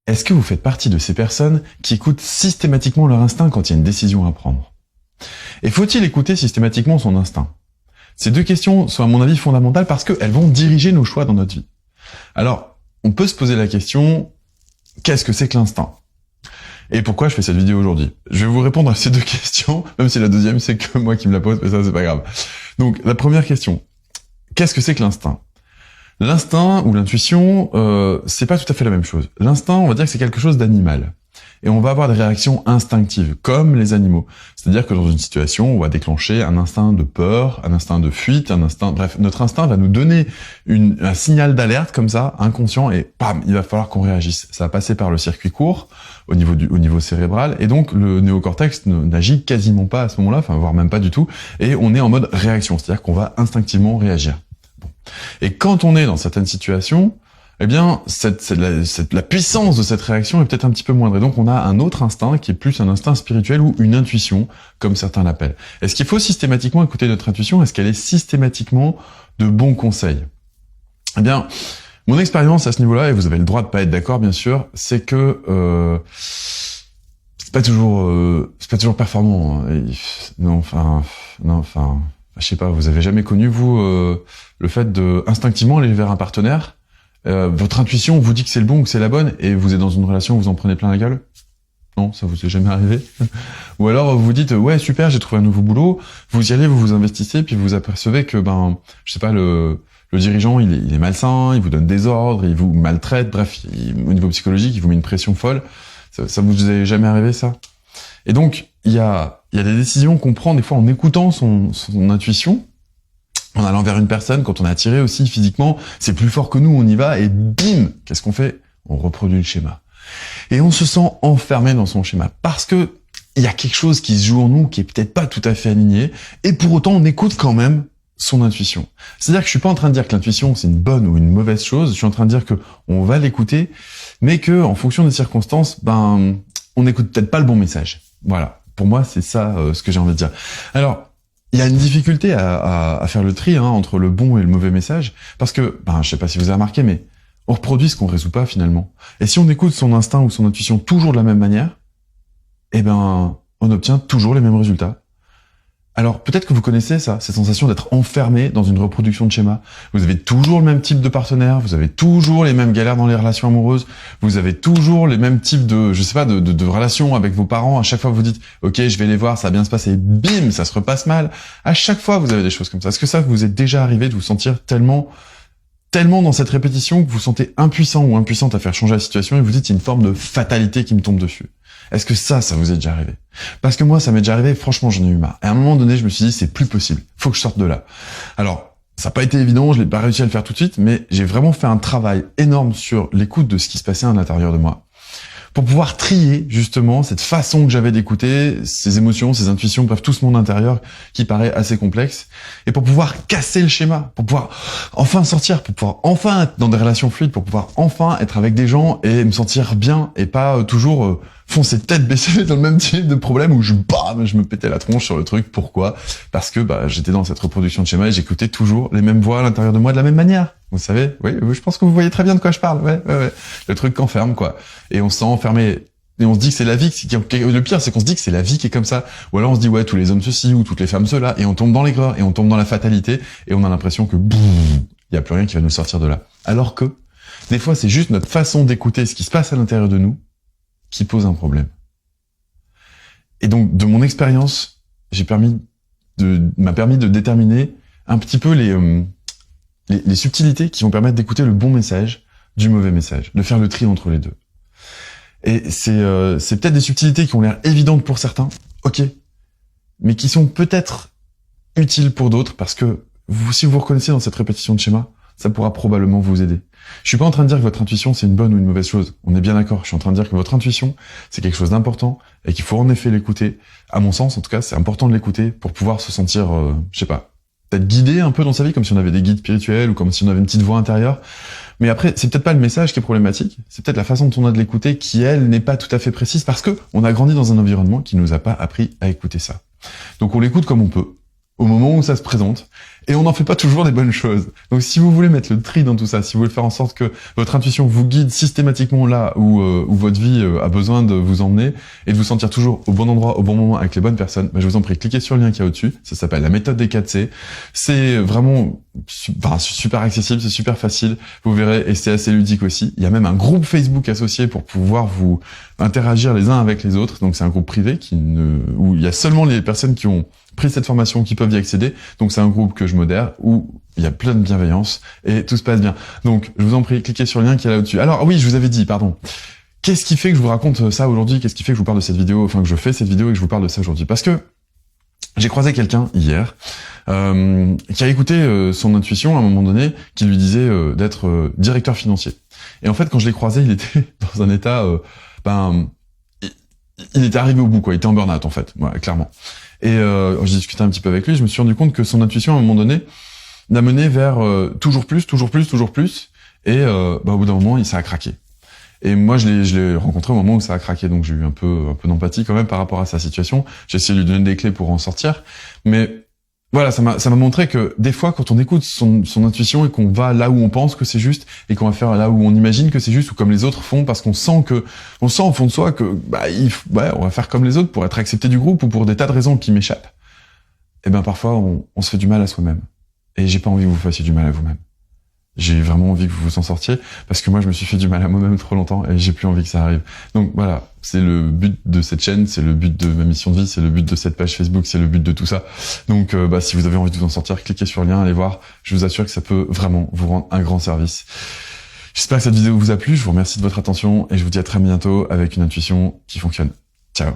est-ce que vous faites partie de ces personnes qui écoutent systématiquement leur instinct quand il y a une décision à prendre? Et faut-il écouter systématiquement son instinct? Ces deux questions sont à mon avis fondamentales parce qu'elles vont diriger nos choix dans notre vie. Alors, on peut se poser la question, qu'est-ce que c'est que l'instinct? Et pourquoi je fais cette vidéo aujourd'hui? Je vais vous répondre à ces deux questions, même si la deuxième c'est que moi qui me la pose, mais ça c'est pas grave. Donc, la première question, qu'est-ce que c'est que l'instinct? L'instinct ou l'intuition, c'est pas tout à fait la même chose. L'instinct, on va dire que c'est quelque chose d'animal. Et on va avoir des réactions instinctives, comme les animaux. C'est-à-dire que dans une situation, on va déclencher un instinct de peur, un instinct de fuite, bref, notre instinct va nous donner un signal d'alerte comme ça, inconscient, et bam, il va falloir qu'on réagisse. Ça va passer par le circuit court, au niveau cérébral, et donc le néocortex n'agit quasiment pas à ce moment-là, enfin, voire même pas du tout, et on est en mode réaction, c'est-à-dire qu'on va instinctivement réagir. Bon. Et quand on est dans certaines situations, eh bien, la puissance de cette réaction est peut-être un petit peu moindre. Et donc, on a un autre instinct qui est plus un instinct spirituel ou une intuition, comme certains l'appellent. Est-ce qu'il faut systématiquement écouter notre intuition? Est-ce qu'elle est systématiquement de bons conseils? Eh bien, mon expérience à ce niveau-là, et vous avez le droit de pas être d'accord, bien sûr, c'est que c'est pas toujours performant. Je sais pas. Vous avez jamais connu vous le fait de instinctivement aller vers un partenaire? Votre intuition vous dit que c'est le bon ou que c'est la bonne, et vous êtes dans une relation où vous en prenez plein la gueule? Non, ça vous est jamais arrivé? Ou alors vous dites, ouais, super, j'ai trouvé un nouveau boulot, vous y allez, vous vous investissez, puis vous apercevez que, je sais pas, le dirigeant, il est malsain, il vous donne des ordres, il vous maltraite, bref, au niveau psychologique, il vous met une pression folle. Ça vous est jamais arrivé, ça? Et donc, il y a des décisions qu'on prend des fois en écoutant son intuition, en allant vers une personne, quand on est attiré aussi physiquement, c'est plus fort que nous, on y va, et bim, qu'est-ce qu'on fait? On reproduit le schéma. Et on se sent enfermé dans son schéma, parce que il y a quelque chose qui se joue en nous, qui est peut-être pas tout à fait aligné, et pour autant, on écoute quand même son intuition. C'est-à-dire que je suis pas en train de dire que l'intuition, c'est une bonne ou une mauvaise chose, je suis en train de dire que on va l'écouter, mais que, en fonction des circonstances, on n'écoute peut-être pas le bon message. Voilà. Pour moi, c'est ça, ce que j'ai envie de dire. Alors, il y a une difficulté à faire le tri entre le bon et le mauvais message, parce que, je sais pas si vous avez remarqué, mais on reproduit ce qu'on résout pas finalement. Et si on écoute son instinct ou son intuition toujours de la même manière, on obtient toujours les mêmes résultats. Alors peut-être que vous connaissez ça, cette sensation d'être enfermé dans une reproduction de schéma. Vous avez toujours le même type de partenaire, vous avez toujours les mêmes galères dans les relations amoureuses, vous avez toujours les mêmes types de relations avec vos parents. À chaque fois vous dites, ok, je vais les voir, ça va bien se passer, et bim, ça se repasse mal. À chaque fois vous avez des choses comme ça. Est-ce que ça vous est déjà arrivé de vous sentir tellement dans cette répétition que vous vous sentez impuissant ou impuissante à faire changer la situation et vous dites, il y a une forme de fatalité qui me tombe dessus? Est-ce que ça vous est déjà arrivé? Parce que moi, ça m'est déjà arrivé, franchement, j'en ai eu marre. Et à un moment donné, je me suis dit, c'est plus possible. Faut que je sorte de là. Alors, ça n'a pas été évident, je n'ai pas réussi à le faire tout de suite, mais j'ai vraiment fait un travail énorme sur l'écoute de ce qui se passait à l'intérieur de moi. Pour pouvoir trier, justement, cette façon que j'avais d'écouter, ces émotions, ces intuitions, bref, tout ce monde intérieur qui paraît assez complexe, et pour pouvoir casser le schéma, pour pouvoir enfin sortir, pour pouvoir enfin être dans des relations fluides, pour pouvoir enfin être avec des gens et me sentir bien, et pas toujours foncer tête baissée dans le même type de problème où je me pétais la tronche sur le truc. Pourquoi? Parce que j'étais dans cette reproduction de schéma et j'écoutais toujours les mêmes voix à l'intérieur de moi de la même manière. Vous savez? Oui, je pense que vous voyez très bien de quoi je parle. Ouais. Le truc qu'enferme, quoi. Et on se sent enfermé. Et on se dit que c'est la vie le pire, c'est qu'on se dit que c'est la vie qui est comme ça. Ou alors on se dit, ouais, tous les hommes ceci, ou toutes les femmes cela. Et on tombe dans l'aigreur, et on tombe dans la fatalité, et on a l'impression que, il y a plus rien qui va nous sortir de là. Alors que, des fois, c'est juste notre façon d'écouter ce qui se passe à l'intérieur de nous qui pose un problème. Et donc, de mon expérience, m'a permis de déterminer un petit peu les subtilités qui vont permettre d'écouter le bon message du mauvais message, de faire le tri entre les deux. Et c'est peut-être des subtilités qui ont l'air évidentes pour certains, ok, mais qui sont peut-être utiles pour d'autres, parce que si vous vous reconnaissez dans cette répétition de schéma, ça pourra probablement vous aider. Je suis pas en train de dire que votre intuition c'est une bonne ou une mauvaise chose, on est bien d'accord, je suis en train de dire que votre intuition c'est quelque chose d'important et qu'il faut en effet l'écouter. À mon sens, en tout cas, c'est important de l'écouter pour pouvoir se sentir, je sais pas, peut-être guidé un peu dans sa vie, comme si on avait des guides spirituels ou comme si on avait une petite voix intérieure. Mais après, c'est peut-être pas le message qui est problématique, c'est peut-être la façon dont on a de l'écouter qui, elle, n'est pas tout à fait précise parce que on a grandi dans un environnement qui nous a pas appris à écouter ça. Donc on l'écoute comme on peut, au moment où ça se présente, Et on n'en fait pas toujours des bonnes choses. Donc si vous voulez mettre le tri dans tout ça, si vous voulez faire en sorte que votre intuition vous guide systématiquement là où votre vie a besoin de vous emmener et de vous sentir toujours au bon endroit, au bon moment avec les bonnes personnes, bah, je vous en prie, cliquez sur le lien qui est au-dessus. Ça s'appelle la méthode des 4C. C'est vraiment super accessible, c'est super facile. Vous verrez, et c'est assez ludique aussi. Il y a même un groupe Facebook associé pour pouvoir vous interagir les uns avec les autres. Donc c'est un groupe privé où il y a seulement les personnes qui ont pris cette formation qui peuvent y accéder. Donc c'est un groupe que je modère où il y a plein de bienveillance et tout se passe bien. Donc je vous en prie, cliquez sur le lien qui est là au-dessus. Alors oui, je vous avais dit, pardon. Qu'est-ce qui fait que je vous raconte ça aujourd'hui? Qu'est-ce qui fait que je vous parle de cette vidéo? Enfin, que je fais cette vidéo et que je vous parle de ça aujourd'hui? Parce que j'ai croisé quelqu'un hier qui a écouté son intuition à un moment donné, qui lui disait d'être directeur financier. Et en fait, quand je l'ai croisé, il était dans un état, il était arrivé au bout, quoi. Il était en burn-out, en fait, ouais, clairement. Et j'ai discuté un petit peu avec lui, je me suis rendu compte que son intuition, à un moment donné, l'a mené vers toujours plus, et au bout d'un moment, ça a craqué. Et moi, je l'ai rencontré au moment où ça a craqué, donc j'ai eu un peu d'empathie quand même par rapport à sa situation. J'ai essayé de lui donner des clés pour en sortir, mais voilà, ça m'a montré que des fois, quand on écoute son intuition et qu'on va là où on pense que c'est juste et qu'on va faire là où on imagine que c'est juste ou comme les autres font, parce qu'on sent au fond de soi que on va faire comme les autres pour être accepté du groupe ou pour des tas de raisons qui m'échappent. Et ben parfois, on se fait du mal à soi-même. Et j'ai pas envie que vous fassiez du mal à vous-même. J'ai vraiment envie que vous vous en sortiez, parce que moi, je me suis fait du mal à moi-même trop longtemps et j'ai plus envie que ça arrive. Donc voilà, c'est le but de cette chaîne, c'est le but de ma mission de vie, c'est le but de cette page Facebook, c'est le but de tout ça. Donc si vous avez envie de vous en sortir, cliquez sur le lien, allez voir. Je vous assure que ça peut vraiment vous rendre un grand service. J'espère que cette vidéo vous a plu, je vous remercie de votre attention et je vous dis à très bientôt avec une intuition qui fonctionne. Ciao.